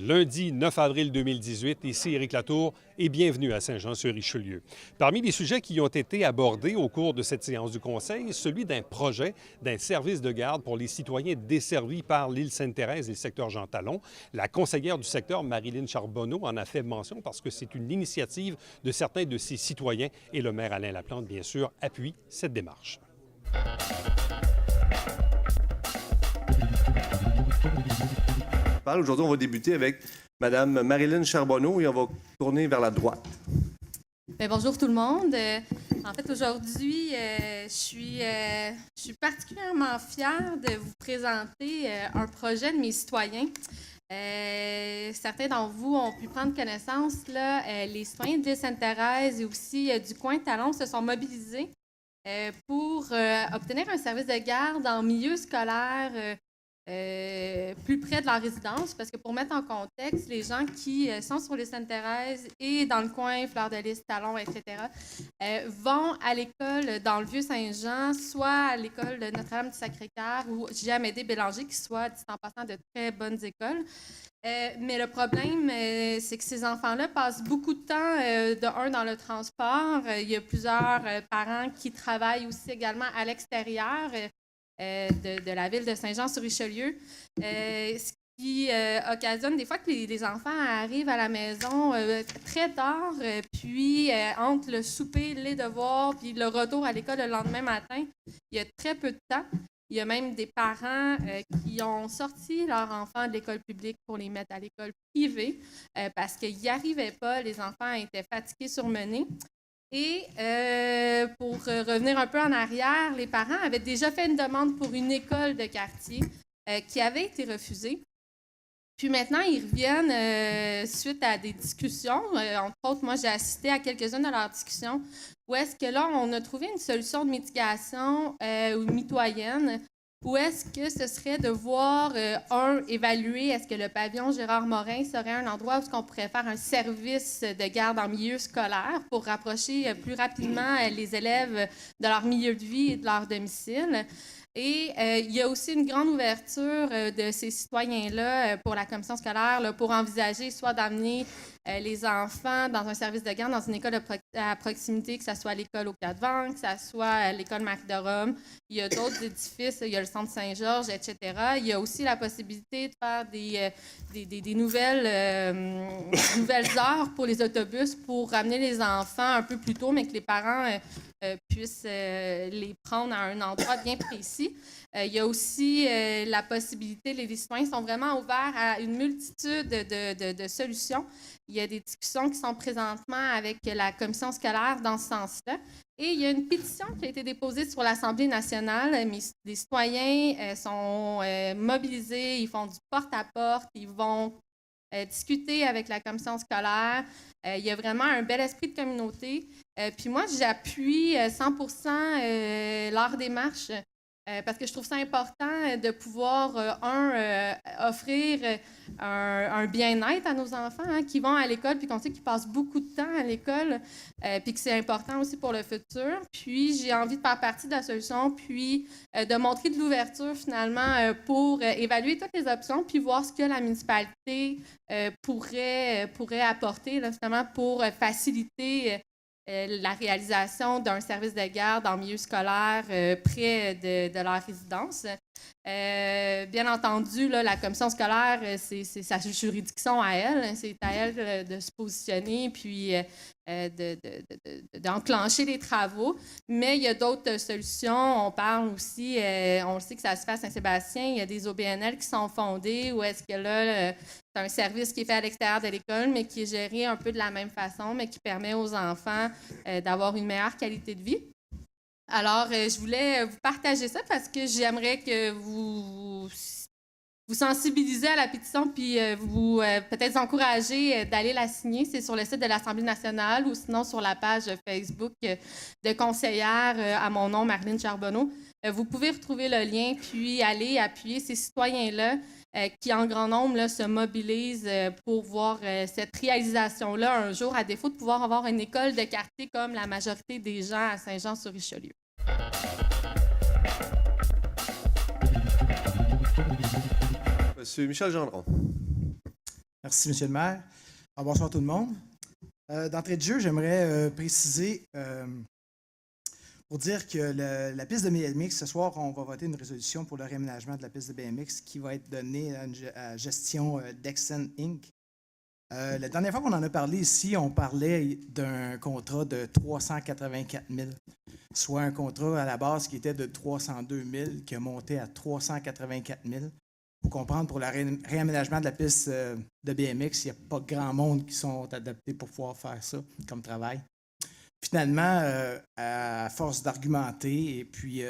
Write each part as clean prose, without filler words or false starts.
Lundi 9 avril 2018, ici Éric Latour et bienvenue à Saint-Jean-sur-Richelieu. Parmi les sujets qui ont été abordés au cours de cette séance du Conseil, celui d'un projet d'un service de garde pour les citoyens desservis par l'île Sainte-Thérèse et le secteur Jean-Talon. La conseillère du secteur, Marilyn Charbonneau, en a fait mention parce que c'est une initiative de certains de ses citoyens et le maire Alain Laplante, bien sûr, appuie cette démarche. Aujourd'hui, on va débuter avec Mme Marilyn Charbonneau et on va tourner vers la droite. Bien, bonjour tout le monde. En fait, aujourd'hui, je suis particulièrement fière de vous présenter un projet de mes citoyens. Certains d'entre vous ont pu prendre connaissance, les citoyens de l'île Sainte-Thérèse et aussi du coin Talon se sont mobilisés pour obtenir un service de garde en milieu scolaire plus près de leur résidence, parce que pour mettre en contexte, les gens qui sont sur l'île Sainte-Thérèse et dans le coin Fleur-de-Lys, Talon, etc., vont à l'école dans le Vieux-Saint-Jean, soit à l'école de Notre-Dame du Sacré-Cœur ou J.Amédée Bélanger, qui soit, dit en passant, de très bonnes écoles. Mais le problème, c'est que ces enfants-là passent beaucoup de temps, dans le transport. Il y a plusieurs parents qui travaillent aussi également à l'extérieur de la ville de Saint-Jean-sur-Richelieu, ce qui occasionne des fois que les enfants arrivent à la maison très tard, puis entre le souper, les devoirs, puis le retour à l'école le lendemain matin, il y a très peu de temps. Il y a même des parents qui ont sorti leurs enfants de l'école publique pour les mettre à l'école privée parce qu'ils n'y arrivaient pas, les enfants étaient fatigués, surmenés. Et pour revenir un peu en arrière, les parents avaient déjà fait une demande pour une école de quartier qui avait été refusée. Puis maintenant, ils reviennent suite à des discussions. Entre autres, moi, j'ai assisté à quelques-unes de leurs discussions où est-ce que là, on a trouvé une solution de mitigation mitoyenne. Où est-ce que ce serait de voir, évaluer, est-ce que le pavillon Gérard-Morin serait un endroit où on pourrait faire un service de garde en milieu scolaire pour rapprocher plus rapidement les élèves de leur milieu de vie et de leur domicile. Et il y a aussi une grande ouverture de ces citoyens-là pour la commission scolaire là, pour envisager soit d'amener les enfants dans un service de garde, dans une école à proximité, que ce soit l'école au Quatre-Vents, que ce soit l'école Marie-de-Rome. Il y a d'autres édifices, il y a le centre Saint-Georges, etc. Il y a aussi la possibilité de faire des nouvelles heures pour les autobus pour ramener les enfants un peu plus tôt, mais que les parents puissent les prendre à un endroit bien précis. Il y a aussi la possibilité, les citoyens sont vraiment ouverts à une multitude de solutions. Il y a des discussions qui sont présentement avec la commission scolaire dans ce sens-là. Et il y a une pétition qui a été déposée sur l'Assemblée nationale. Les citoyens sont mobilisés, ils font du porte-à-porte, ils vont discuter avec la commission scolaire. Il y a vraiment un bel esprit de communauté. Puis moi, j'appuie 100% leur démarche parce que je trouve ça important de pouvoir, offrir un bien-être à nos enfants qui vont à l'école, puis qu'on sait qu'ils passent beaucoup de temps à l'école, puis que c'est important aussi pour le futur. Puis j'ai envie de faire partie de la solution, puis de montrer de l'ouverture finalement pour évaluer toutes les options, puis voir ce que la municipalité pourrait apporter là, finalement pour faciliter la réalisation d'un service de garde en milieu scolaire près de leur résidence. Bien entendu, là, la commission scolaire, c'est sa juridiction à elle. C'est à elle de se positionner puis d'enclencher les travaux. Mais il y a d'autres solutions. On parle aussi, on le sait que ça se fait à Saint-Sébastien, il y a des OBNL qui sont fondés où est-ce que là, c'est un service qui est fait à l'extérieur de l'école, mais qui est géré un peu de la même façon, mais qui permet aux enfants d'avoir une meilleure qualité de vie. Alors, je voulais vous partager ça parce que j'aimerais que vous sensibilisez à la pétition puis vous peut-être encourager d'aller la signer. C'est sur le site de l'Assemblée nationale ou sinon sur la page Facebook de conseillère à mon nom, Marilyn Charbonneau. Vous pouvez retrouver le lien puis aller appuyer ces citoyens-là qui, en grand nombre, là, se mobilisent pour voir cette réalisation-là un jour, à défaut de pouvoir avoir une école de quartier comme la majorité des gens à Saint-Jean-sur-Richelieu. Monsieur Michel Gendron. Merci, M. le maire. Alors, bonsoir tout le monde. D'entrée de jeu, j'aimerais préciser pour dire que la piste de BMX, ce soir, on va voter une résolution pour le réaménagement de la piste de BMX qui va être donnée à gestion Dexon Inc. La dernière fois qu'on en a parlé ici, on parlait d'un contrat de 384 000, soit un contrat à la base qui était de 302 000, qui a monté à 384 000. Il faut comprendre, pour le réaménagement de la piste de BMX, il n'y a pas grand monde qui sont adaptés pour pouvoir faire ça comme travail. Finalement, à force d'argumenter et puis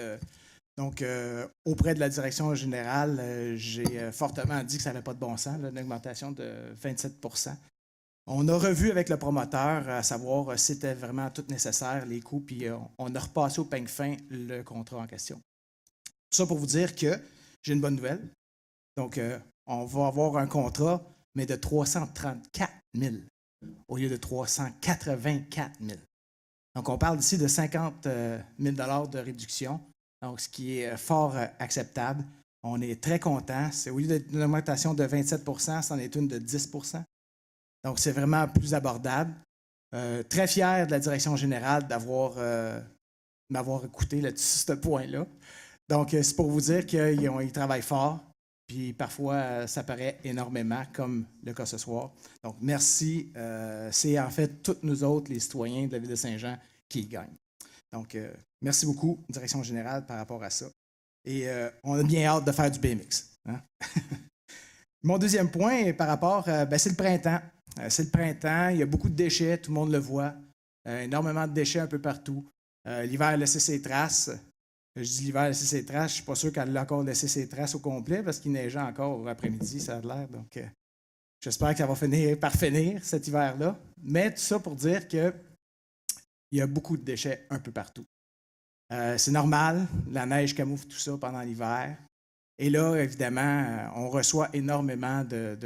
auprès de la direction générale, j'ai fortement dit que ça n'avait pas de bon sens, là, une augmentation de 27 % On a revu avec le promoteur à savoir si c'était vraiment tout nécessaire, les coûts, puis on a repassé au peigne fin le contrat en question. Tout ça pour vous dire que j'ai une bonne nouvelle. Donc, on va avoir un contrat, mais de 334 000 au lieu de 384 000. Donc, on parle ici de 50 000 $ de réduction, donc ce qui est fort acceptable. On est très content. Au lieu d'une augmentation de 27 c'en est une de 10 Donc, c'est vraiment plus abordable. Très fier de la direction générale m'avoir écouté là-dessus, ce point-là. Donc, c'est pour vous dire qu'ils travaillent fort. Puis parfois, ça paraît énormément, comme le cas ce soir. Donc, merci. C'est en fait toutes nous autres, les citoyens de la Ville de Saint-Jean, qui y gagnent. Donc, merci beaucoup, direction générale, par rapport à ça. Et on a bien hâte de faire du BMX. Hein? Mon deuxième point est par rapport, c'est le printemps. C'est le printemps, il y a beaucoup de déchets, tout le monde le voit. Énormément de déchets un peu partout. L'hiver a laissé ses traces. Je dis l'hiver a laissé ses traces, je ne suis pas sûr qu'elle a encore laissé ses traces au complet parce qu'il neigeait encore après-midi, ça a l'air. Donc, j'espère que ça va finir par finir cet hiver-là. Mais tout ça pour dire qu'il y a beaucoup de déchets un peu partout. C'est normal, la neige camoufle tout ça pendant l'hiver. Et là, évidemment, on reçoit énormément de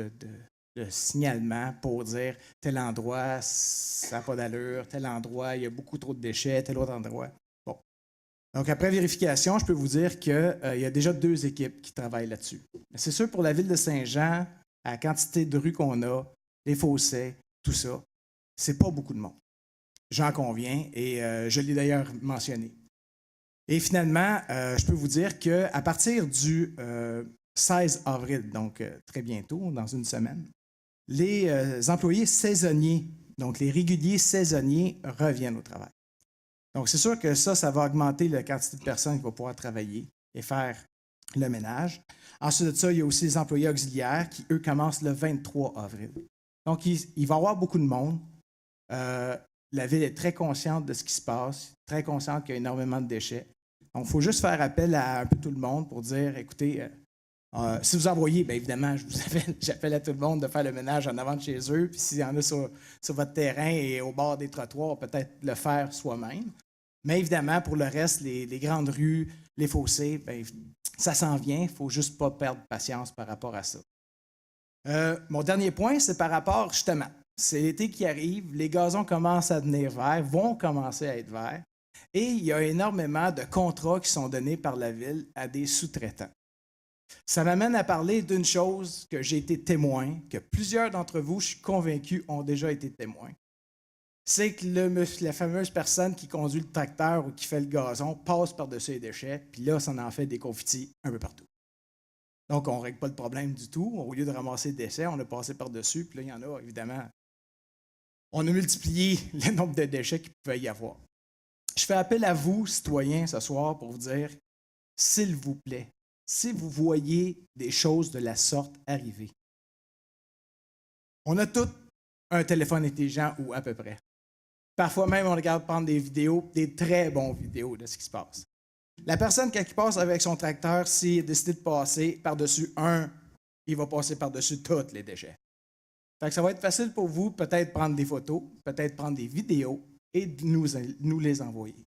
signalements pour dire tel endroit, ça n'a pas d'allure, tel endroit, il y a beaucoup trop de déchets, tel autre endroit. Bon. Donc, après vérification, je peux vous dire qu'il y a déjà 2 équipes qui travaillent là-dessus. C'est sûr, pour la Ville de Saint-Jean, à la quantité de rues qu'on a, les fossés, tout ça, c'est pas beaucoup de monde. J'en conviens et je l'ai d'ailleurs mentionné. Et finalement, je peux vous dire qu'à partir du 16 avril, donc très bientôt, dans une semaine, les employés saisonniers, donc les réguliers saisonniers, reviennent au travail. Donc, c'est sûr que ça va augmenter la quantité de personnes qui vont pouvoir travailler et faire le ménage. Ensuite de ça, il y a aussi les employés auxiliaires qui, eux, commencent le 23 avril. Donc, il va y avoir beaucoup de monde. La Ville est très consciente de ce qui se passe, très consciente qu'il y a énormément de déchets. Donc, il faut juste faire appel à un peu tout le monde pour dire, écoutez, si vous envoyez, bien évidemment, j'appelle à tout le monde de faire le ménage en avant de chez eux. Puis s'il y en a sur votre terrain et au bord des trottoirs, peut-être le faire soi-même. Mais évidemment, pour le reste, les grandes rues, les fossés, bien, ça s'en vient. Il ne faut juste pas perdre patience par rapport à ça. Mon dernier point, c'est par rapport, justement, c'est l'été qui arrive, les gazons commencent à devenir verts, vont commencer à être verts, et il y a énormément de contrats qui sont donnés par la Ville à des sous-traitants. Ça m'amène à parler d'une chose que j'ai été témoin, que plusieurs d'entre vous, je suis convaincu, ont déjà été témoins. C'est que la fameuse personne qui conduit le tracteur ou qui fait le gazon passe par-dessus les déchets, puis là, ça en fait des confitis un peu partout. Donc, on ne règle pas le problème du tout. Au lieu de ramasser des déchets, on a passé par-dessus, puis là, il y en a, évidemment. On a multiplié le nombre de déchets qu'il pouvait y avoir. Je fais appel à vous, citoyens, ce soir, pour vous dire, s'il vous plaît, si vous voyez des choses de la sorte arriver, on a tous un téléphone intelligent ou à peu près. Parfois même, on regarde prendre des vidéos, des très bonnes vidéos de ce qui se passe. La personne, quand il passe avec son tracteur, s'il a décidé de passer par-dessus il va passer par-dessus tous les déchets. Fait que ça va être facile pour vous, peut-être prendre des photos, peut-être prendre des vidéos et de nous les envoyer.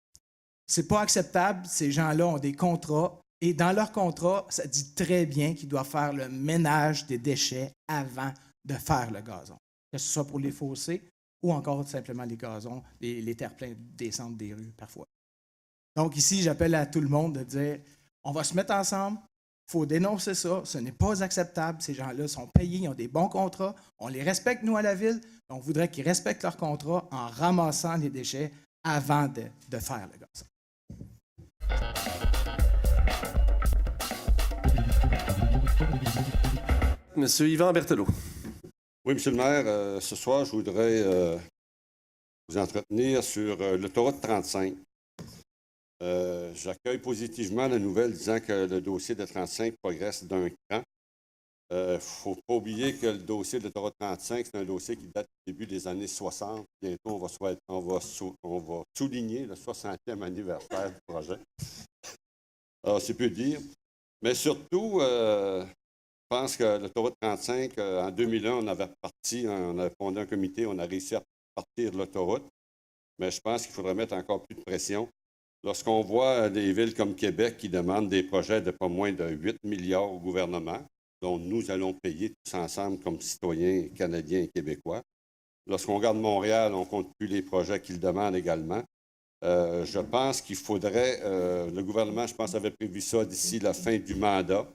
C'est pas acceptable, ces gens-là ont des contrats et dans leur contrat, ça dit très bien qu'ils doivent faire le ménage des déchets avant de faire le gazon. Que ce soit pour les fossés ou encore simplement les gazons, les terre-pleins des centres des rues parfois. Donc ici, j'appelle à tout le monde de dire, on va se mettre ensemble, faut dénoncer ça. Ce n'est pas acceptable. Ces gens-là sont payés, ils ont des bons contrats. On les respecte, nous, à la ville. On voudrait qu'ils respectent leurs contrats en ramassant les déchets avant de faire le gaz. Monsieur Yvan Berthelot. Oui, Monsieur le maire, ce soir, je voudrais vous entretenir sur l'autoroute 35. J'accueille positivement la nouvelle disant que le dossier de 35 progresse d'un cran. Il ne faut pas oublier que le dossier de l'autoroute 35, c'est un dossier qui date du début des années 60. Bientôt, on va souligner le 60e anniversaire du projet. Alors, c'est peu dire. Mais surtout, je pense que l'autoroute 35, en 2001, on avait fondé un comité, on a réussi à partir de l'autoroute. Mais je pense qu'il faudrait mettre encore plus de pression. Lorsqu'on voit des villes comme Québec qui demandent des projets de pas moins de 8 milliards au gouvernement, dont nous allons payer tous ensemble comme citoyens canadiens et québécois. Lorsqu'on regarde Montréal, on ne compte plus les projets qu'ils demandent également. Je pense qu'il faudrait, le gouvernement, je pense, avait prévu ça d'ici la fin du mandat.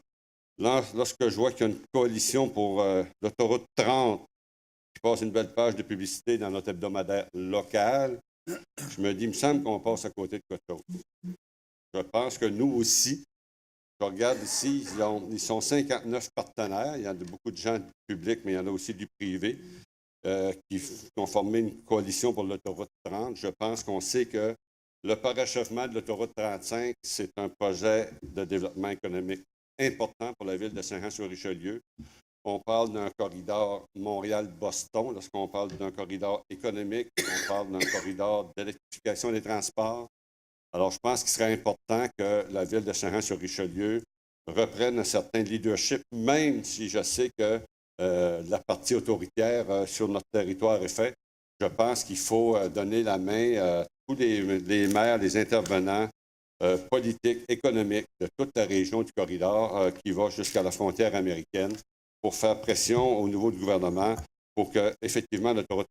Lorsque je vois qu'il y a une coalition pour l'autoroute 30 qui passe une belle page de publicité dans notre hebdomadaire local, je me dis, il me semble qu'on passe à côté de quelque chose. Je pense que nous aussi, je regarde ici, ils sont 59 partenaires. Il y a beaucoup de gens du public, mais il y en a aussi du privé qui ont formé une coalition pour l'autoroute 30. Je pense qu'on sait que le parachèvement de l'autoroute 35, c'est un projet de développement économique important pour la ville de Saint-Jean-sur-Richelieu. On parle d'un corridor Montréal-Boston. Lorsqu'on parle d'un corridor économique, on parle d'un corridor d'électrification des transports. Alors, je pense qu'il serait important que la ville de Saint-Jean-sur-Richelieu reprenne un certain leadership, même si je sais que la partie autoritaire sur notre territoire est faite. Je pense qu'il faut donner la main à tous les maires, les intervenants politiques, économiques de toute la région du corridor qui va jusqu'à la frontière américaine pour faire pression au niveau du gouvernement pour que, effectivement, l'autoroute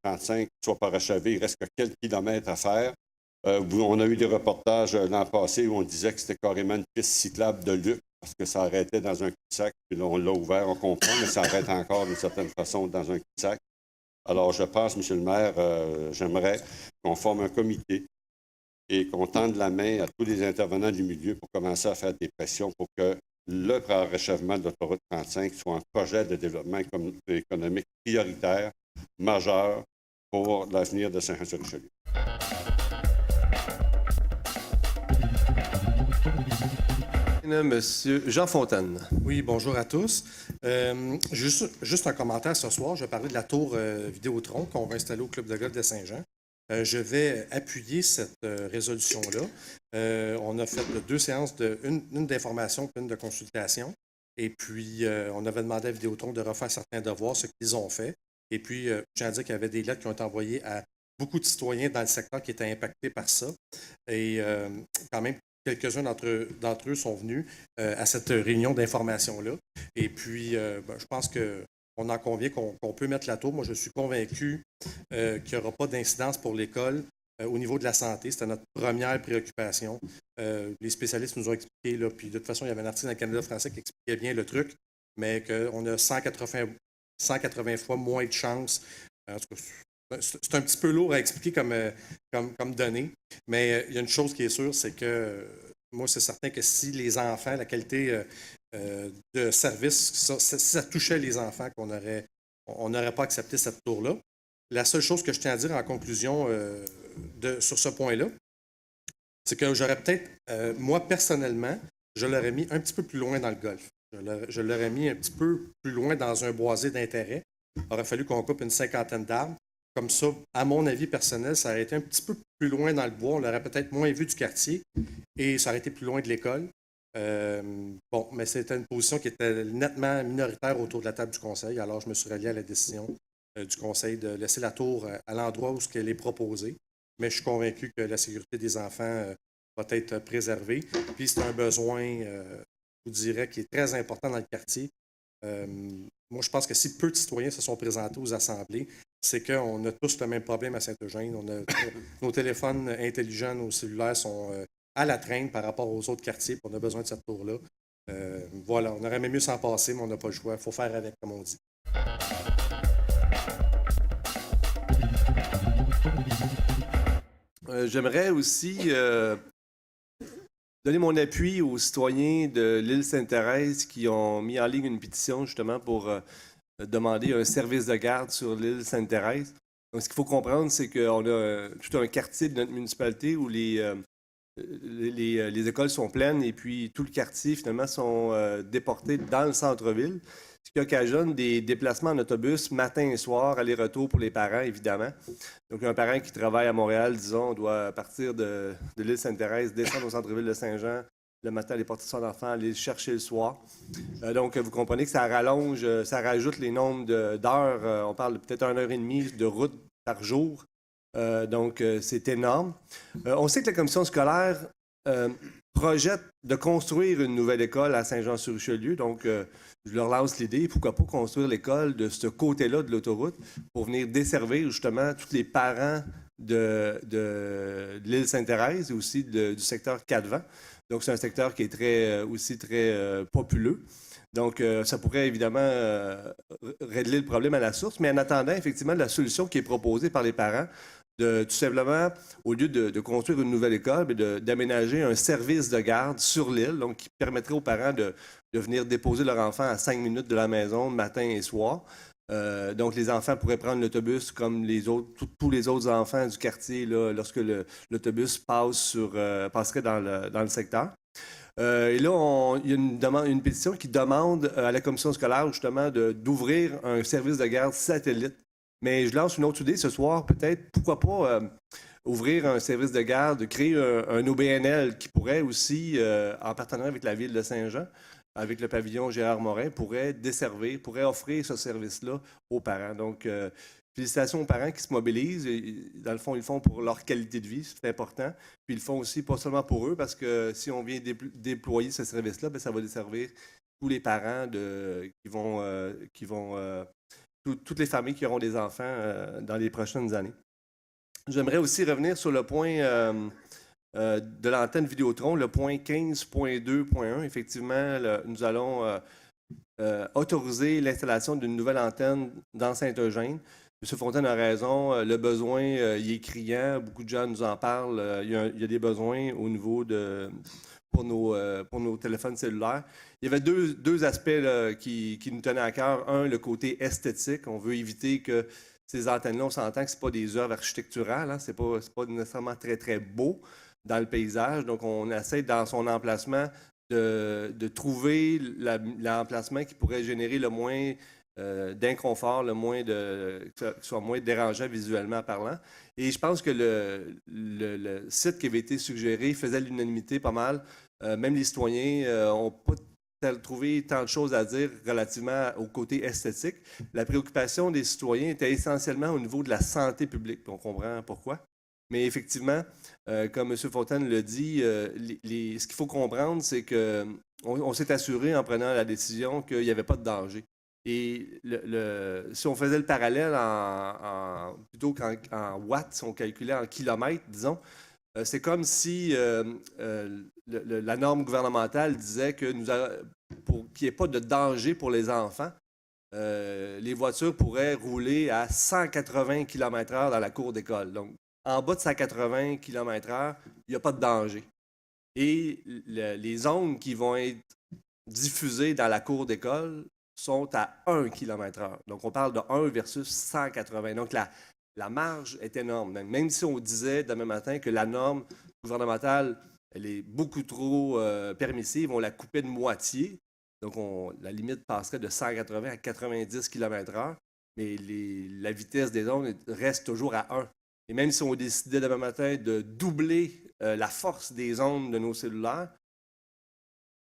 35 soit parachevée. Il reste que quelques kilomètres à faire. On a eu des reportages l'an passé où on disait que c'était carrément une piste cyclable de luxe parce que ça arrêtait dans un cul-de-sac. Puis on l'a ouvert, on comprend, mais ça arrête encore d'une certaine façon dans un cul-de-sac. Alors, je pense, Monsieur le maire, j'aimerais qu'on forme un comité et qu'on tende la main à tous les intervenants du milieu pour commencer à faire des pressions pour que le parachèvement de l'autoroute 35 soit un projet de développement économique prioritaire, majeur pour l'avenir de Saint-Jean-sur-Richelieu. Monsieur Jean Fontaine. Oui, bonjour à tous. Juste un commentaire ce soir. Je vais parler de la tour Vidéotron qu'on va installer au Club de golf de Saint-Jean. Je vais appuyer cette résolution-là. On a fait 2 séances, une d'information et une de consultation. Et puis, on avait demandé à Vidéotron de refaire certains devoirs, ce qu'ils ont fait. Et puis, je tiens à dire qu'il y avait des lettres qui ont été envoyées à beaucoup de citoyens dans le secteur qui étaient impactés par ça. Et quand même, quelques-uns d'entre eux sont venus à cette réunion d'information-là. Et puis, je pense qu'on en convient qu'on peut mettre la tour. Moi, je suis convaincu qu'il n'y aura pas d'incidence pour l'école au niveau de la santé. C'était notre première préoccupation. Les spécialistes nous ont expliqué, là, puis de toute façon, il y avait un article dans le Canada français qui expliquait bien le truc, mais qu'on a 180 fois moins de chances. En tout cas, c'est un petit peu lourd à expliquer comme donnée, mais il y a une chose qui est sûre, c'est que moi, c'est certain que si les enfants, la qualité de service, si ça touchait les enfants, on n'aurait pas accepté cette tour-là. La seule chose que je tiens à dire en conclusion sur ce point-là, c'est que j'aurais peut-être, moi personnellement, je l'aurais mis un petit peu plus loin dans le golf. Je l'aurais mis un petit peu plus loin dans un boisé d'intérêt. Il aurait fallu qu'on coupe une 50aine d'arbres. Comme ça, à mon avis personnel, ça aurait été un petit peu plus loin dans le bois. On l'aurait peut-être moins vu du quartier et ça aurait été plus loin de l'école. Mais c'était une position qui était nettement minoritaire autour de la table du conseil. Alors, je me suis rallié à la décision du conseil de laisser la tour à l'endroit où elle est proposée. Mais je suis convaincu que la sécurité des enfants va être préservée. Puis, c'est un besoin, je vous dirais, qui est très important dans le quartier. Moi, je pense que si peu de citoyens se sont présentés aux assemblées, c'est qu'on a tous le même problème à Saint-Eugène. Nos téléphones intelligents, nos cellulaires sont à la traîne par rapport aux autres quartiers, puis on a besoin de cette tour-là. Voilà, on aurait même mieux s'en passer, mais on n'a pas le choix. Il faut faire avec, comme on dit. J'aimerais aussi donner mon appui aux citoyens de l'île Sainte-Thérèse qui ont mis en ligne une pétition justement pour demander un service de garde sur l'île Sainte-Thérèse. Donc, ce qu'il faut comprendre, c'est qu'on a tout un quartier de notre municipalité où les écoles sont pleines et puis tout le quartier, finalement, sont déportés dans le centre-ville, ce qui occasionne des déplacements en autobus matin et soir, aller-retour pour les parents, évidemment. Donc, un parent qui travaille à Montréal, disons, doit partir de l'île Sainte-Thérèse, descendre au centre-ville de Saint-Jean, le matin, aller porter son enfant, aller le chercher le soir. Donc, vous comprenez que ça rallonge, ça rajoute les nombres d'heures. On parle de peut-être 1h30 de route par jour. Donc, c'est énorme. On sait que la commission scolaire projette de construire une nouvelle école à Saint-Jean-sur-Richelieu. Donc, je leur lance l'idée, pourquoi pas construire l'école de ce côté-là de l'autoroute pour venir desservir justement tous les parents de l'île Sainte-Thérèse et aussi du secteur Quatre-Vents. Donc, c'est un secteur qui est aussi très populeux. Donc, ça pourrait évidemment régler le problème à la source, mais en attendant, effectivement, la solution qui est proposée par les parents, de tout simplement, au lieu de construire une nouvelle école, d'aménager un service de garde sur l'île, donc qui permettrait aux parents de venir déposer leur enfant à 5 minutes de la maison, matin et soir. Donc, les enfants pourraient prendre l'autobus comme tous les autres enfants du quartier là, lorsque l'autobus passerait dans le secteur. Et là, il y a une pétition qui demande à la commission scolaire justement d'ouvrir un service de garde satellite. Mais je lance une autre idée ce soir, peut-être, pourquoi pas ouvrir un service de garde, créer un OBNL qui pourrait aussi, en partenariat avec la ville de Saint-Jean, avec le pavillon Gérard Morin, pourrait offrir ce service-là aux parents. Donc, félicitations aux parents qui se mobilisent. Et, dans le fond, ils le font pour leur qualité de vie, c'est important. Puis ils le font aussi pas seulement pour eux, parce que si on vient déployer ce service-là, bien, ça va desservir tous les parents toutes les familles qui auront des enfants dans les prochaines années. J'aimerais aussi revenir sur le point de l'antenne Vidéotron, le point 15.2.1. Effectivement, nous allons autoriser l'installation d'une nouvelle antenne dans Saint-Eugène. M. Fontaine a raison, le besoin il est criant, beaucoup de gens nous en parlent. Il y a des besoins au niveau pour nos téléphones cellulaires. Il y avait deux aspects là, qui nous tenaient à cœur. Un, le côté esthétique. On veut éviter que ces antennes-là, on s'entend que ce pas des œuvres architecturales. Hein? Ce n'est pas nécessairement très, très beau dans le paysage. Donc, on essaie dans son emplacement de trouver l'emplacement qui pourrait générer le moins d'inconfort, qui soit moins dérangeant visuellement parlant. Et je pense que le site qui avait été suggéré faisait l'unanimité pas mal. Même les citoyens n'ont pas trouvé tant de choses à dire relativement au côté esthétique. La préoccupation des citoyens était essentiellement au niveau de la santé publique. On comprend pourquoi. Mais effectivement, comme M. Fontaine le dit, ce qu'il faut comprendre, c'est qu'on s'est assuré en prenant la décision qu'il n'y avait pas de danger. Et si on faisait le parallèle plutôt qu'en watts, si on calculait en kilomètres, disons, c'est comme si la norme gouvernementale disait que pour qu'il n'y ait pas de danger pour les enfants, les voitures pourraient rouler à 180 km/h dans la cour d'école. Donc, en bas de 180 km/h, il n'y a pas de danger. Et les ondes qui vont être diffusées dans la cour d'école sont à 1 km/h. Donc, on parle de 1 versus 180. Donc, la marge est énorme. Même si on disait demain matin que la norme gouvernementale elle est beaucoup trop permissive, on la coupait de moitié. Donc, la limite passerait de 180 à 90 km/h, mais la vitesse des ondes reste toujours à 1. Et même si on décidait demain matin de doubler la force des ondes de nos cellulaires,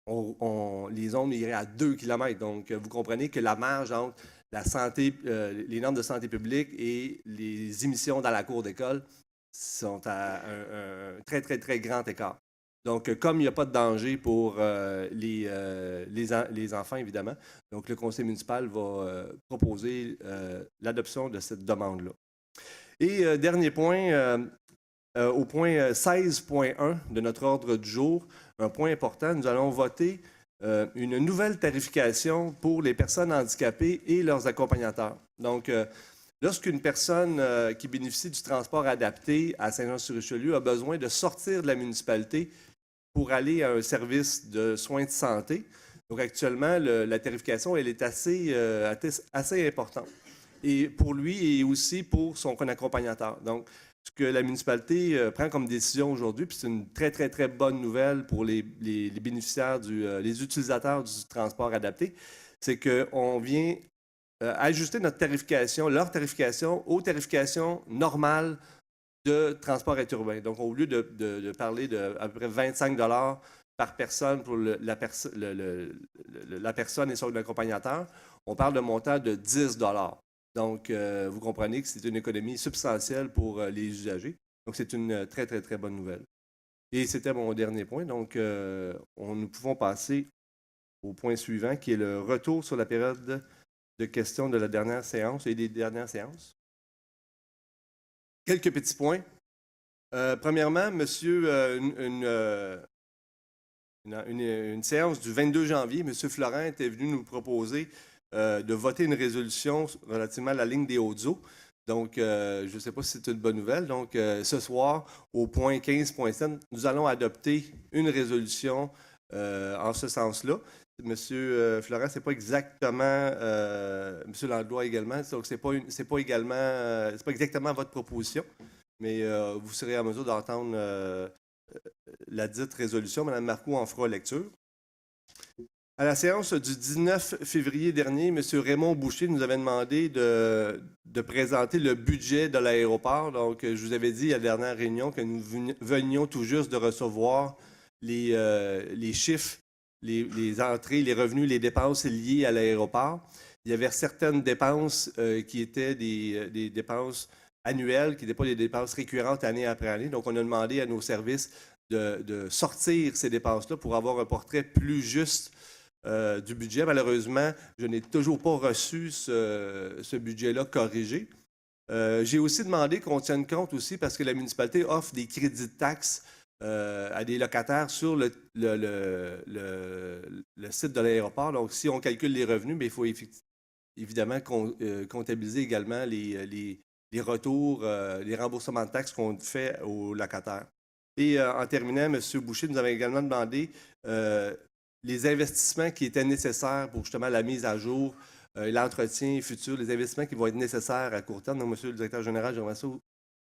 les ondes iraient à 2 km. Donc, vous comprenez que la marge entre la santé, les normes de santé publique et les émissions dans la cour d'école sont à un très, très, très grand écart. Donc, comme il n'y a pas de danger pour les enfants, évidemment, donc le conseil municipal va proposer l'adoption de cette demande-là. Et dernier point, au point 16.1 de notre ordre du jour, un point important, nous allons voter une nouvelle tarification pour les personnes handicapées et leurs accompagnateurs. Donc, lorsqu'une personne qui bénéficie du transport adapté à Saint-Jean-sur-Richelieu a besoin de sortir de la municipalité pour aller à un service de soins de santé, donc actuellement, la tarification, elle est assez importante. Et pour lui et aussi pour son accompagnateur. Donc, ce que la municipalité prend comme décision aujourd'hui, puis c'est une très, très, très bonne nouvelle pour les bénéficiaires, les utilisateurs du transport adapté, c'est qu'on vient ajuster leur tarification aux tarifications normales de transport interurbain. Donc, au lieu de parler d'à peu près 25 par personne pour la personne et son accompagnateur, on parle d'un montant de 10 Donc, vous comprenez que c'est une économie substantielle pour les usagers. Donc, c'est une très, très, très bonne nouvelle. Et c'était mon dernier point. Donc, nous pouvons passer au point suivant, qui est le retour sur la période de questions de la dernière séance et des dernières séances. Quelques petits points. Premièrement, monsieur, une séance du 22 janvier, M. Florent était venu nous proposer de voter une résolution relativement à la ligne des Hautes-Eaux. Donc, je ne sais pas si c'est une bonne nouvelle. Donc, ce soir, au point 15.7, nous allons adopter une résolution en ce sens-là. M. Florent, ce n'est pas exactement, M. Langlois également, donc ce n'est pas exactement votre proposition, mais vous serez en mesure d'entendre la dite résolution. Mme Marcoux en fera lecture. À la séance du 19 février dernier, M. Raymond Boucher nous avait demandé de présenter le budget de l'aéroport. Donc, je vous avais dit à la dernière réunion que nous venions tout juste de recevoir les chiffres, les entrées, les revenus, les dépenses liées à l'aéroport. Il y avait certaines dépenses qui étaient des dépenses annuelles, qui n'étaient pas des dépenses récurrentes année après année. Donc, on a demandé à nos services de sortir ces dépenses-là pour avoir un portrait plus juste du budget. Malheureusement, je n'ai toujours pas reçu ce budget-là corrigé. J'ai aussi demandé qu'on tienne compte aussi, parce que la municipalité offre des crédits de taxes à des locataires sur le site de l'aéroport. Donc, si on calcule les revenus, bien, il faut évidemment comptabiliser également les retours, les remboursements de taxes qu'on fait aux locataires. Et en terminant, M. Boucher nous avait également demandé les investissements qui étaient nécessaires pour justement la mise à jour, l'entretien futur, les investissements qui vont être nécessaires à court terme. Donc, M. le directeur général, j'aimerais ça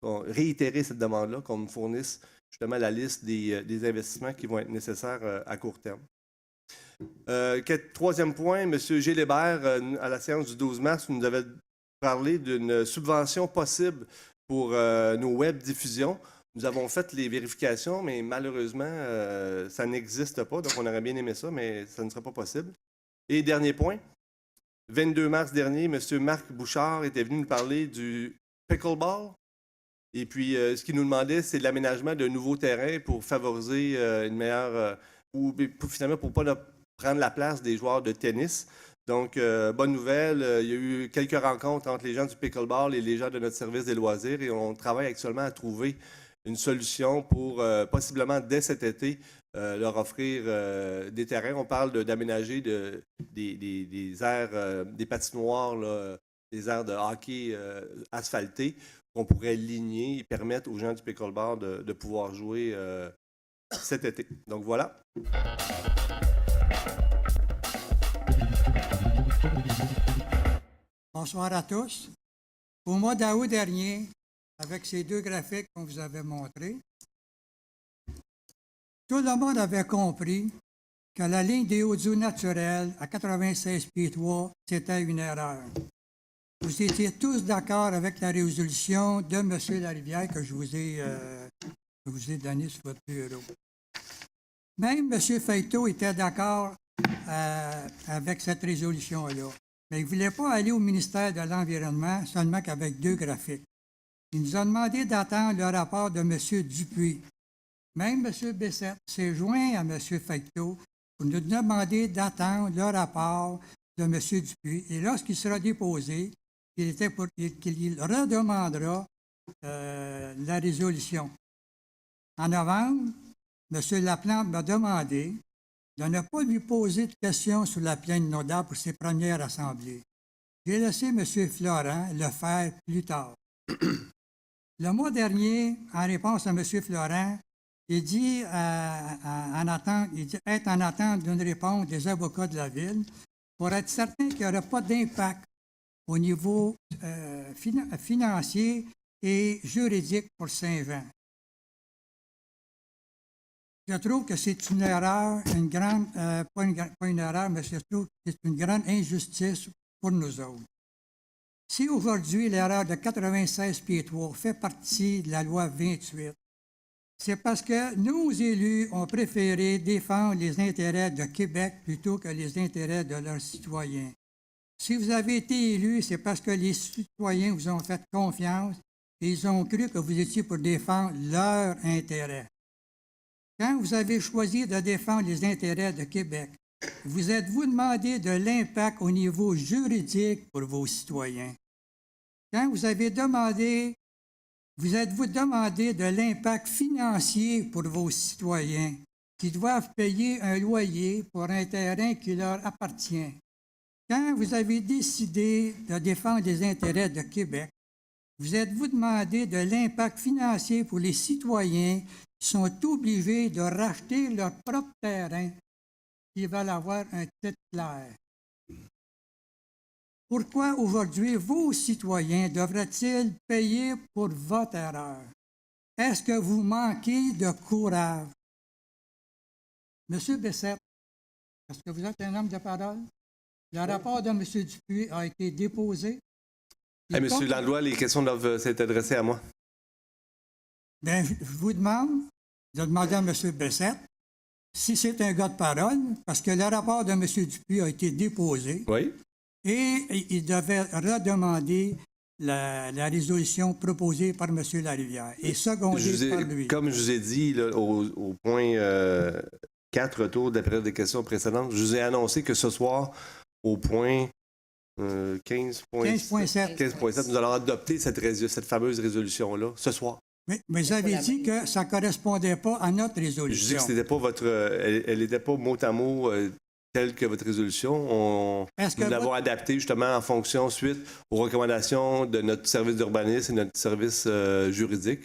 réitérer cette demande-là, qu'on me fournisse justement la liste des investissements qui vont être nécessaires à court terme. Troisième point, M. Gélébert, à la séance du 12 mars, nous avait parlé d'une subvention possible pour nos web-diffusions. Nous avons fait les vérifications, mais malheureusement, ça n'existe pas. Donc, on aurait bien aimé ça, mais ça ne sera pas possible. Et dernier point, 22 mars dernier, M. Marc Bouchard était venu nous parler du pickleball. Et puis, ce qu'il nous demandait, c'est l'aménagement d'un nouveau terrain pour favoriser une meilleure... finalement, pour ne pas prendre la place des joueurs de tennis. Donc, bonne nouvelle, il y a eu quelques rencontres entre les gens du pickleball et les gens de notre service des loisirs et on travaille actuellement à trouver une solution pour, possiblement dès cet été, leur offrir des terrains. On parle d'aménager des aires, des patinoires, là, des aires de hockey asphaltées qu'on pourrait ligner et permettre aux gens du pickleball de pouvoir jouer cet été. Donc voilà. Bonsoir à tous. Au mois d'août dernier, avec ces deux graphiques qu'on vous avait montrés, tout le monde avait compris que la ligne des Hautes-Eaux naturelles à 96 pieds 3, c'était une erreur. Vous étiez tous d'accord avec la résolution de M. Larivière que je vous ai donnée sur votre bureau. Même M. Feyteau était d'accord avec cette résolution-là. Mais il ne voulait pas aller au ministère de l'Environnement seulement qu'avec deux graphiques. Il nous a demandé d'attendre le rapport de M. Dupuis. Même M. Bessette s'est joint à M. Feyteau pour nous demander d'attendre le rapport de M. Dupuis. Et lorsqu'il sera déposé, qu'il redemandera la résolution. En novembre, M. Laplante m'a demandé de ne pas lui poser de questions sur la plaine nodale pour ses premières assemblées. J'ai laissé M. Florent le faire plus tard. Le mois dernier, en réponse à M. Florent, il dit, être en attente d'une réponse des avocats de la Ville pour être certain qu'il n'y aurait pas d'impact au niveau financier et juridique pour Saint-Jean. Je trouve que c'est une erreur, pas une erreur, mais je trouve que c'est une grande injustice pour nous autres. Si aujourd'hui l'erreur de 96 pieds 3 fait partie de la loi 28, c'est parce que nos élus ont préféré défendre les intérêts de Québec plutôt que les intérêts de leurs citoyens. Si vous avez été élu, c'est parce que les citoyens vous ont fait confiance et ils ont cru que vous étiez pour défendre leurs intérêts. Quand vous avez choisi de défendre les intérêts de Québec, vous êtes-vous demandé de l'impact au niveau juridique pour vos citoyens? Quand vous avez demandé, vous êtes-vous demandé de l'impact financier pour vos citoyens qui doivent payer un loyer pour un terrain qui leur appartient? Quand vous avez décidé de défendre les intérêts de Québec, vous êtes-vous demandé de l'impact financier pour les citoyens qui sont obligés de racheter leur propre terrain qui veulent avoir un titre clair? Pourquoi aujourd'hui vos citoyens devraient-ils payer pour votre erreur? Est-ce que vous manquez de courage? Monsieur Bessette, est-ce que vous êtes un homme de parole? Le rapport de M. Dupuis a été déposé. Monsieur Langlois, les questions doivent s'être adressées à moi. Bien, je vous demande de demander à M. Bessette si c'est un gars de parole, parce que le rapport de M. Dupuis a été déposé. Oui. Et il devait redemander la résolution proposée par M. Larivière et secondée par lui. Comme je vous ai dit là, au point 4, retour de la période des questions précédentes, je vous ai annoncé que ce soir, au point 15.7, nous allons adopter cette fameuse résolution-là, ce soir. Mais vous avez dit que ça ne correspondait pas à notre résolution. Je dis que c'était pas elle n'était pas mot à mot telle que votre résolution. Nous l'avons adaptée justement en fonction, suite aux recommandations de notre service d'urbanisme et notre service juridique.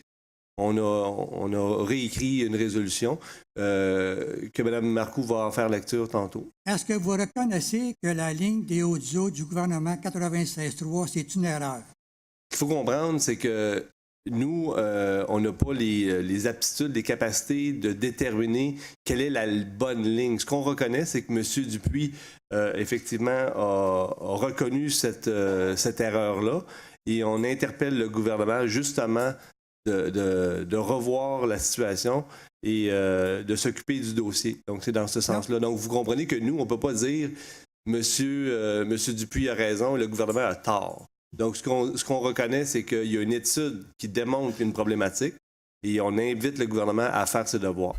On a réécrit une résolution que Mme Marcoux va en faire lecture tantôt. Est-ce que vous reconnaissez que la ligne des Hautes-Eaux du gouvernement 96.3, c'est une erreur? Ce qu'il faut comprendre, c'est que nous, on n'a pas les aptitudes, les capacités de déterminer quelle est la bonne ligne. Ce qu'on reconnaît, c'est que M. Dupuis, effectivement, a reconnu cette erreur-là et on interpelle le gouvernement justement de revoir la situation et de s'occuper du dossier. Donc, c'est dans ce sens-là. Donc, vous comprenez que nous, on ne peut pas dire Monsieur Dupuis a raison, le gouvernement a tort. Donc, ce qu'on reconnaît, c'est qu'il y a une étude qui démontre une problématique et on invite le gouvernement à faire ses devoirs.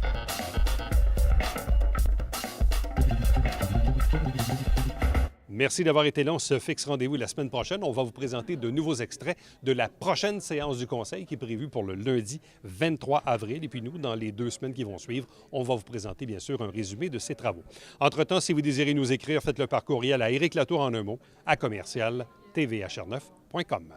Merci d'avoir été là. On se fixe rendez-vous la semaine prochaine. On va vous présenter de nouveaux extraits de la prochaine séance du Conseil qui est prévue pour le lundi 23 avril. Et puis nous, dans les 2 semaines qui vont suivre, on va vous présenter bien sûr un résumé de ces travaux. Entre-temps, si vous désirez nous écrire, faites-le par courriel à Éric Latour en un mot à commercial.tvhr9.com.